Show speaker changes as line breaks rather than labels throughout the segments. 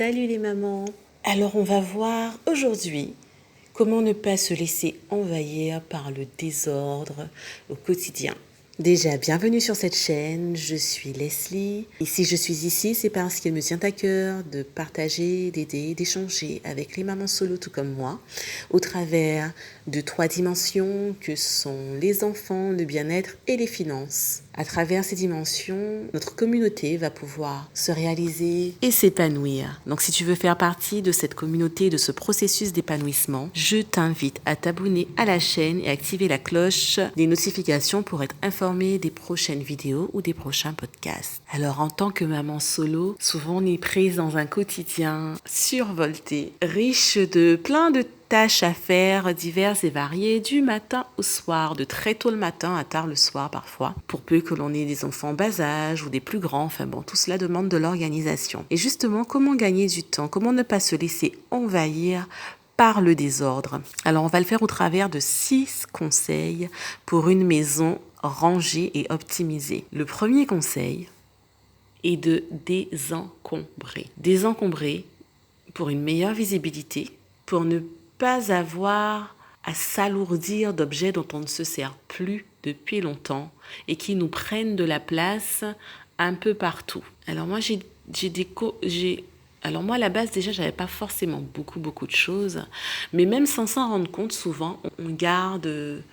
Salut les mamans. Alors on va voir aujourd'hui comment ne pas se laisser envahir par le désordre au quotidien. Déjà, bienvenue sur cette chaîne, je suis Leslie. Et si je suis ici, c'est parce qu'il me tient à cœur de partager, d'aider, d'échanger avec les mamans solo tout comme moi, au travers de 3 dimensions que sont les enfants, le bien-être et les finances. À travers ces dimensions, notre communauté va pouvoir se réaliser et s'épanouir. Donc si tu veux faire partie de cette communauté, de ce processus d'épanouissement, je t'invite à t'abonner à la chaîne et activer la cloche des notifications pour être informé des prochaines vidéos ou des prochains podcasts. Alors en tant que maman solo, souvent on est prise dans un quotidien survolté, riche de plein de tâches à faire diverses et variées du matin au soir, de très tôt le matin à tard le soir parfois, pour peu que l'on ait des enfants bas âge ou des plus grands, enfin bon, tout cela demande de l'organisation. Et justement, comment gagner du temps, comment ne pas se laisser envahir par le désordre? Alors on va le faire au travers de 6 conseils pour une maison rangée et optimisée. Le premier conseil est de désencombrer. Désencombrer pour une meilleure visibilité, pour ne pas avoir à s'alourdir d'objets dont on ne se sert plus depuis longtemps et qui nous prennent de la place un peu partout. Alors moi, alors moi, à la base, déjà, j'avais pas forcément beaucoup de choses, mais même sans s'en rendre compte, souvent, on garde...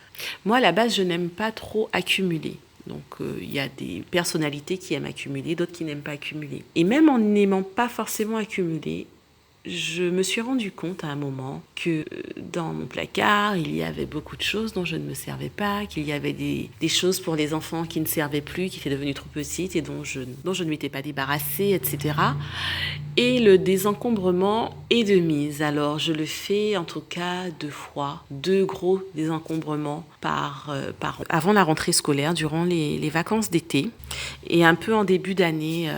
Moi, à la base, je n'aime pas trop accumuler. Donc, il y a des personnalités qui aiment accumuler, d'autres qui n'aiment pas accumuler. Et même en n'aimant pas forcément accumuler, je me suis rendu compte à un moment que dans mon placard, il y avait beaucoup de choses dont je ne me servais pas, qu'il y avait des choses pour les enfants qui ne servaient plus, qui étaient devenues trop petites et dont je ne m'étais pas débarrassée, etc. Et le désencombrement est de mise. Alors, je le fais en tout cas 2 fois, 2 gros désencombrements avant la rentrée scolaire, durant les vacances d'été. Et un peu en début d'année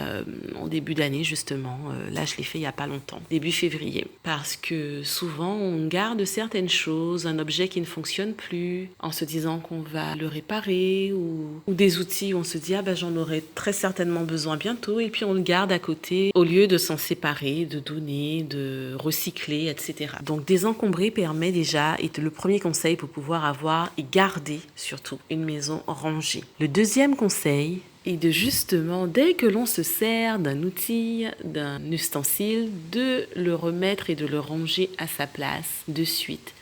justement, là je l'ai fait il n'y a pas longtemps, début février. Parce que souvent on garde certaines choses, un objet qui ne fonctionne plus, en se disant qu'on va le réparer, ou des outils où on se dit j'en aurai très certainement besoin bientôt, et puis on le garde à côté au lieu de s'en séparer, de donner, de recycler, etc. Donc désencombrer permet déjà, et le premier conseil pour pouvoir avoir et garder surtout une maison rangée. Le deuxième conseil est de justement, dès que l'on se sert d'un outil, d'un ustensile, de le remettre et de le ranger à sa place de suite.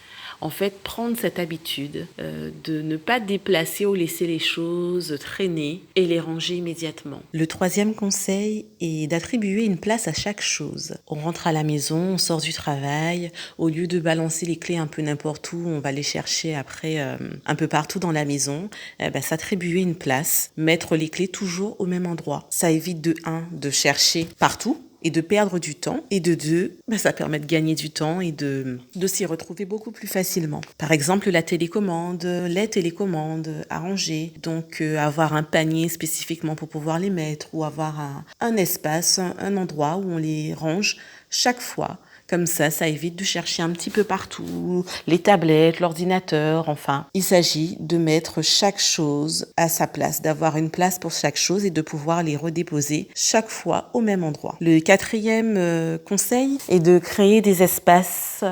En fait, prendre cette habitude de ne pas déplacer ou laisser les choses traîner et les ranger immédiatement. Le troisième conseil est d'attribuer une place à chaque chose. On rentre à la maison, on sort du travail, au lieu de balancer les clés un peu n'importe où, on va les chercher après un peu partout dans la maison, s'attribuer une place, mettre les clés toujours au même endroit. Ça évite de chercher partout, et de perdre du temps, et de 2, ça permet de gagner du temps et de s'y retrouver beaucoup plus facilement. Par exemple, les télécommandes à ranger, donc avoir un panier spécifiquement pour pouvoir les mettre, ou avoir un espace, un endroit où on les range chaque fois. Comme ça évite de chercher un petit peu partout, les tablettes, l'ordinateur, enfin. Il s'agit de mettre chaque chose à sa place, d'avoir une place pour chaque chose et de pouvoir les redéposer chaque fois au même endroit. Le quatrième conseil est de créer des espaces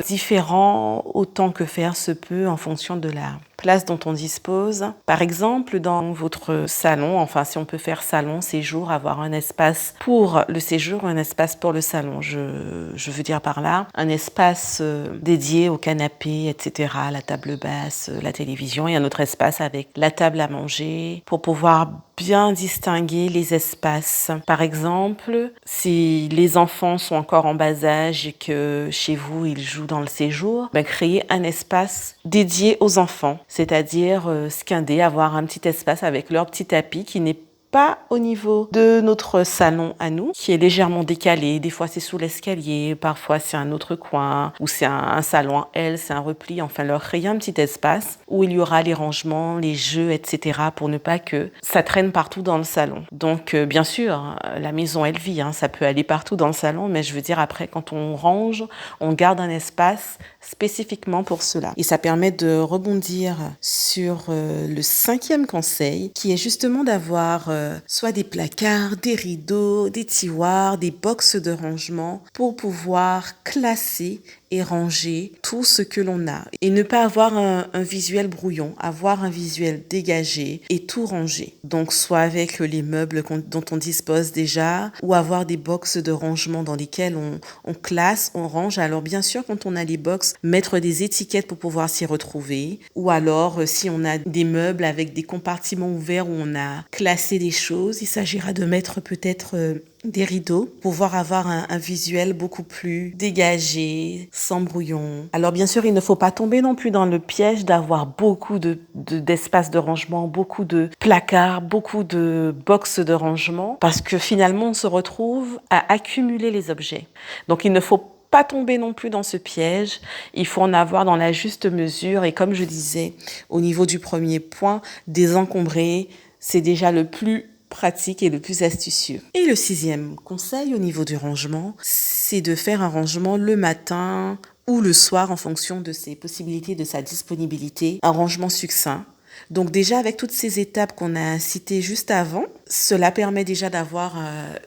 différents autant que faire se peut en fonction de la place dont on dispose. Par exemple, dans votre salon, enfin si on peut faire salon, séjour, avoir un espace pour le séjour, un espace pour le salon. Je veux dire par là, un espace dédié au canapé, etc., la table basse, la télévision, et un autre espace avec la table à manger pour pouvoir bien distinguer les espaces. Par exemple, si les enfants sont encore en bas âge et que chez vous, ils jouent dans le séjour, créer un espace dédié aux enfants, c'est-à-dire scinder, avoir un petit espace avec leur petit tapis qui n'est pas au niveau de notre salon à nous, qui est légèrement décalé. Des fois, c'est sous l'escalier, parfois, c'est un autre coin, ou c'est un salon en L, c'est un repli. Enfin, leur créer un petit espace où il y aura les rangements, les jeux, etc. pour ne pas que ça traîne partout dans le salon. Donc, bien sûr, la maison, elle vit, ça peut aller partout dans le salon, mais je veux dire, après, quand on range, on garde un espace spécifiquement pour cela. Et ça permet de rebondir sur le 5e conseil, qui est justement d'avoir soit des placards, des rideaux, des tiroirs, des boxes de rangement pour pouvoir classer et ranger tout ce que l'on a et ne pas avoir un visuel brouillon, avoir un visuel dégagé et tout ranger. Donc soit avec les meubles dont on dispose déjà ou avoir des boxes de rangement dans lesquelles on classe, on range. Alors bien sûr, quand on a les boxes, mettre des étiquettes pour pouvoir s'y retrouver ou alors si on a des meubles avec des compartiments ouverts où on a classé des choses, il s'agira de mettre peut-être des rideaux pour pouvoir avoir un visuel beaucoup plus dégagé, sans brouillon. Alors bien sûr, il ne faut pas tomber non plus dans le piège d'avoir beaucoup d'espaces de rangement, beaucoup de placards, beaucoup de boxes de rangement, parce que finalement, on se retrouve à accumuler les objets. Donc il ne faut pas tomber non plus dans ce piège, il faut en avoir dans la juste mesure et comme je disais au niveau du premier point, désencombrer, c'est déjà le plus pratique et le plus astucieux. Et le 6e conseil au niveau du rangement, c'est de faire un rangement le matin ou le soir en fonction de ses possibilités, de sa disponibilité, un rangement succinct. Donc déjà avec toutes ces étapes qu'on a citées juste avant, cela permet déjà d'avoir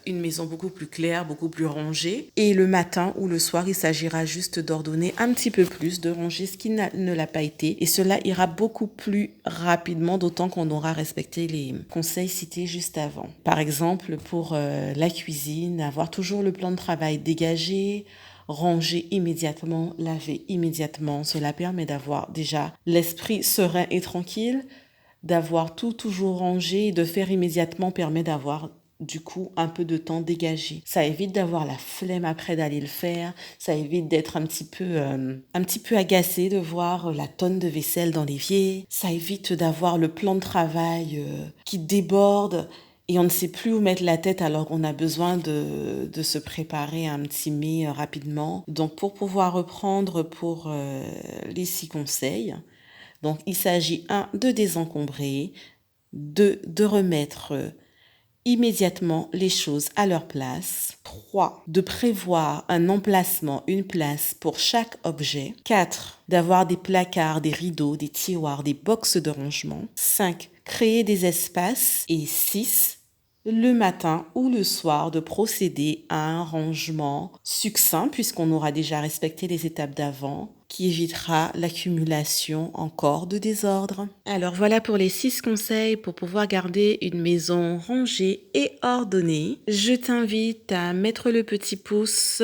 une maison beaucoup plus claire, beaucoup plus rangée. Et le matin ou le soir, il s'agira juste d'ordonner un petit peu plus, de ranger ce qui ne l'a pas été. Et cela ira beaucoup plus rapidement, d'autant qu'on aura respecté les conseils cités juste avant. Par exemple, pour la cuisine, avoir toujours le plan de travail dégagé, ranger immédiatement, laver immédiatement. Cela permet d'avoir déjà l'esprit serein et tranquille, d'avoir tout toujours rangé et de faire immédiatement permet d'avoir du coup un peu de temps dégagé. Ça évite d'avoir la flemme après d'aller le faire, ça évite d'être un petit peu agacé de voir la tonne de vaisselle dans l'évier, ça évite d'avoir le plan de travail qui déborde et on ne sait plus où mettre la tête alors qu'on a besoin de se préparer un petit mets rapidement. Donc pour pouvoir reprendre pour les 6 conseils, donc il s'agit 1 de désencombrer, 2 de remettre immédiatement les choses à leur place, 3 de prévoir un emplacement, une place pour chaque objet, 4 d'avoir des placards, des rideaux, des tiroirs, des boxes de rangement, 5 créer des espaces et 6 le matin ou le soir de procéder à un rangement succinct puisqu'on aura déjà respecté les étapes d'avant qui évitera l'accumulation encore de désordre. Alors voilà pour les 6 conseils pour pouvoir garder une maison rangée et ordonnée. Je t'invite à mettre le petit pouce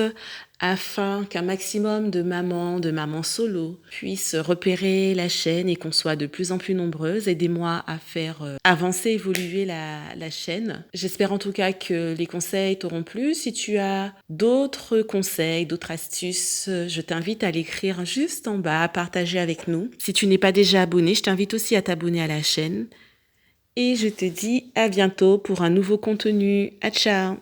afin qu'un maximum de mamans solo puissent repérer la chaîne et qu'on soit de plus en plus nombreuses. Aidez-moi à faire avancer, évoluer la chaîne. J'espère en tout cas que les conseils t'auront plu. Si tu as d'autres conseils, d'autres astuces, je t'invite à l'écrire juste en bas, à partager avec nous. Si tu n'es pas déjà abonné, je t'invite aussi à t'abonner à la chaîne. Et je te dis à bientôt pour un nouveau contenu. À ciao!